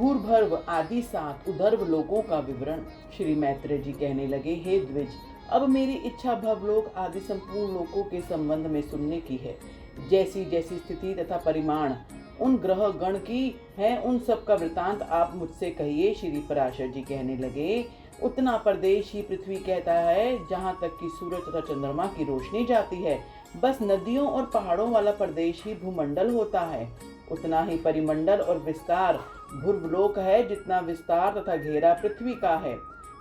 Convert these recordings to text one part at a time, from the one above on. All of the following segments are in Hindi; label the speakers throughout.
Speaker 1: भूर्भर्व आदि 7 उधर्व लोकों का विवरण। श्री मैत्रेय जी कहने लगे, हे द्विज, अब मेरी इच्छा भवलोक आदि संपूर्ण लोकों के संबंध में सुनने की है। जैसी जैसी स्थिति तथा परिमाण उन ग्रह गण की है, उन सब का वृतांत आप मुझसे कहिए। श्री पराशर जी कहने लगे, उतना प्रदेश ही पृथ्वी कहता है जहाँ तक कि सूरज तथा चंद्रमा की रोशनी जाती है। बस नदियों और पहाड़ों वाला प्रदेश ही भूमंडल होता है। उतना ही परिमंडल और विस्तार भूर्वलोक है, जितना विस्तार तथा घेरा पृथ्वी का है।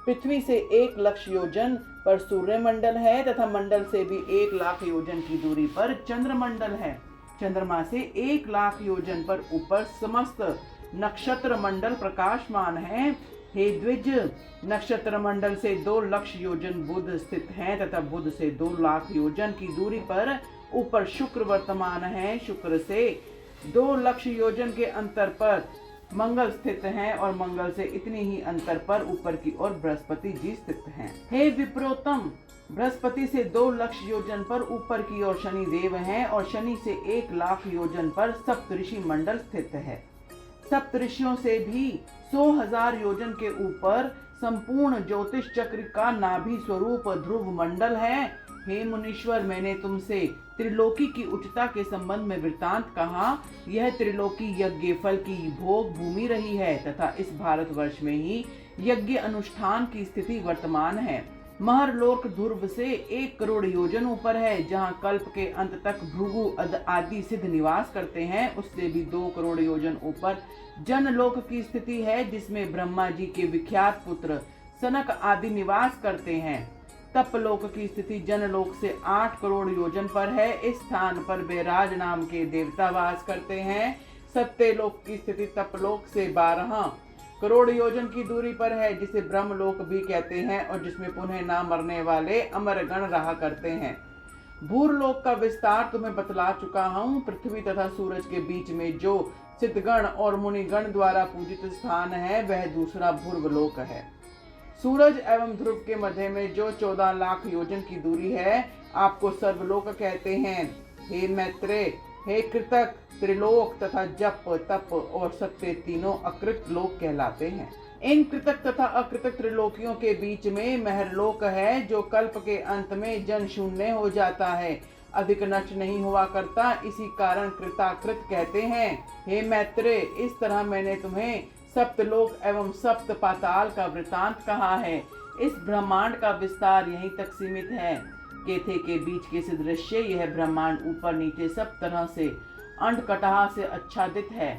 Speaker 1: पृथ्वी से 1,00,000 योजन पर सूर्य मंडल है तथा मंडल से भी 1,00,000 योजन की दूरी पर चंद्रमंडल है। चंद्रमा से 1,00,000 योजन पर ऊपर समस्त नक्षत्र मंडल प्रकाशमान है। हे द्विज, नक्षत्र मंडल से 2,00,000 योजन बुध स्थित हैं तथा बुध से 2,00,000 योजन की दूरी पर ऊपर शुक्र वर्तमान है। शुक्र से 2,00,000 योजन के अंतर पर मंगल स्थित हैं और मंगल से इतनी ही अंतर पर ऊपर की ओर बृहस्पति जी स्थित हैं। हे विप्रोतम, बृहस्पति से 2,00,000 योजन पर ऊपर की ओर शनि देव हैं और शनि से 1,00,000 योजन पर सप्तऋषि मंडल स्थित है। सप्तऋषियों से भी 100,000 योजन के ऊपर संपूर्ण ज्योतिष चक्र का नाभि स्वरूप ध्रुव मंडल है। हे मुनीश्वर, मैंने तुमसे त्रिलोकी की उच्चता के संबंध में वृत्तांत कहा। यह त्रिलोकी यज्ञ फल की भोग भूमि रही है तथा इस भारतवर्ष में ही यज्ञ अनुष्ठान की स्थिति वर्तमान है। महरलोक ध्रुव से 1 करोड़ योजन ऊपर है, जहाँ कल्प के अंत तक भृगु आदि सिद्ध निवास करते हैं। उससे भी 2 करोड़ योजन ऊपर जनलोक की स्थिति है, जिसमें ब्रह्मा जी के विख्यात पुत्र सनक आदि निवास करते हैं। तपलोक की स्थिति जनलोक से 8 करोड़ योजन पर है। इस स्थान पर बेराज नाम के देवता वास करते हैं। सत्यलोक की स्थिति तपलोक से 12 करोड़ योजन की दूरी पर है, जिसे ब्रह्मलोक भी कहते हैं और जिसमें पुनः ना मरने वाले अमर गण रहा करते हैं। भूरलोक का विस्तार तुम्हें बतला चुका हूँ। पृथ्वी तथा सूरज के बीच में जो सिद्धगण और मुनिगण द्वारा पूजित स्थान है, वह दूसरा भूर्वलोक है। सूरज एवं ध्रुव के मध्य में जो 14,00,000 योजन की दूरी है, आपको सर्वलोक कहते हैं। हे मैत्रेय, हे कृतक, त्रिलोक तथा जप, तप और सत्य तीनों अकृत लोक कहलाते हैं। इन कृतक तथा अकृतक त्रिलोकियों के बीच में महरलोक है, जो कल्प के अंत में जन शून्य हो जाता है, अधिक नष्ट नहीं हुआ करता, इसी कारण कृताकृत कहते हैं। हे मैत्रेय, इस तरह मैंने तुम्हें सप्तलोक एवं सप्त पाताल का वृतांत कहा है। इस ब्रह्मांड का विस्तार यहीं तक सीमित है। केथे के बीच के सदृश्य यह ब्रह्मांड ऊपर नीचे सब तरह से अंडकटाह से आच्छादित है।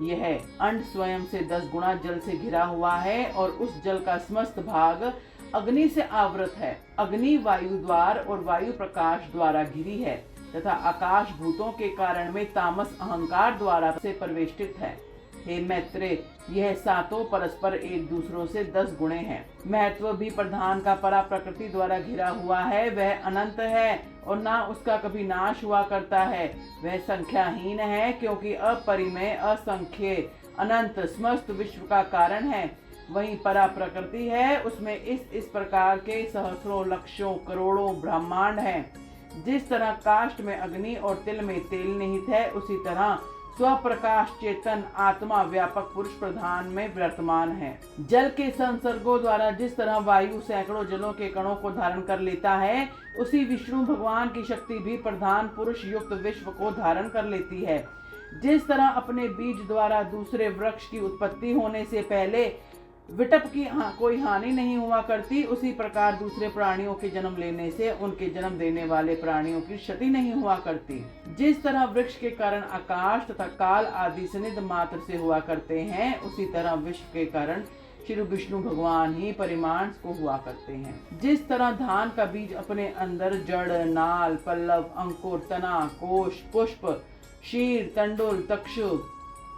Speaker 1: यह अंड स्वयं से 10 गुना जल से घिरा हुआ है और उस जल का समस्त भाग अग्नि से आवृत है। अग्नि वायु द्वार और वायु प्रकाश द्वारा घिरी है तथा आकाश भूतों के कारण में तामस अहंकार द्वारा से परिवेष्टित है। हे मैत्रेय, यह 7 परस्पर एक दूसरों से 10 गुणे हैं। महत्व भी प्रधान का परा प्रकृति द्वारा घिरा हुआ है। वह अनंत है और ना उसका कभी नाश हुआ करता है। वह संख्याहीन है, क्योंकि अपरिमेय, असंख्य, अनंत समस्त विश्व का कारण है। वहीं परा प्रकृति है, उसमें इस प्रकार के सहस्रों लक्षों करोड़ों ब्रह्मांड हैं। जिस तरह काष्ठ में अग्नि और तिल में तेल निहित है, उसी तरह स्वप्रकाश चेतन आत्मा व्यापक पुरुष प्रधान में वर्तमान है। जल के संसर्गों द्वारा जिस तरह वायु सैकड़ों जलों के कणों को धारण कर लेता है, उसी विष्णु भगवान की शक्ति भी प्रधान पुरुष युक्त विश्व को धारण कर लेती है। जिस तरह अपने बीज द्वारा दूसरे वृक्ष की उत्पत्ति होने से पहले विटप की कोई हानि नहीं हुआ करती, उसी प्रकार दूसरे प्राणियों के जन्म लेने से उनके जन्म देने वाले प्राणियों की क्षति नहीं हुआ करती। जिस तरह वृक्ष के कारण आकाश तथा काल आदि सनिध मात्र से हुआ करते हैं, उसी तरह विश्व के कारण श्री विष्णु भगवान ही परिमाण को हुआ करते हैं। जिस तरह धान का बीज अपने अंदर जड़, नाल, पल्लव, अंकुर, तना, कोश, पुष्प, शीर, तंडुल, तक्षु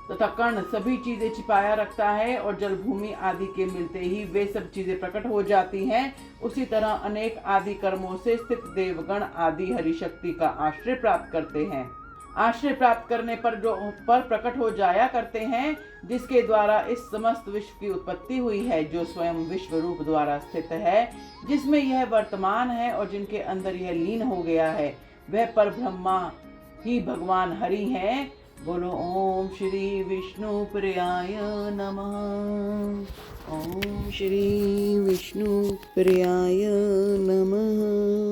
Speaker 1: तथा कर्ण सभी चीजें छिपाया रखता है और जल भूमि आदि के मिलते ही वे सब चीजें प्रकट हो जाती हैं, उसी तरह अनेक आदि कर्मों से स्थित देवगण आदि हरि शक्ति का आश्रय प्राप्त करते हैं। आश्रय प्राप्त करने पर जो पर प्रकट हो जाया करते हैं, जिसके द्वारा इस समस्त विश्व की उत्पत्ति हुई है, जो स्वयं विश्व रूप द्वारा स्थित है, जिसमें यह वर्तमान है और जिनके अंदर यह लीन हो गया है, वह पर ब्रह्मा ही भगवान हरि हैं। बोलो ओम श्री विष्णु प्रियाय नमः। ओम श्री विष्णु प्रियाय नमः।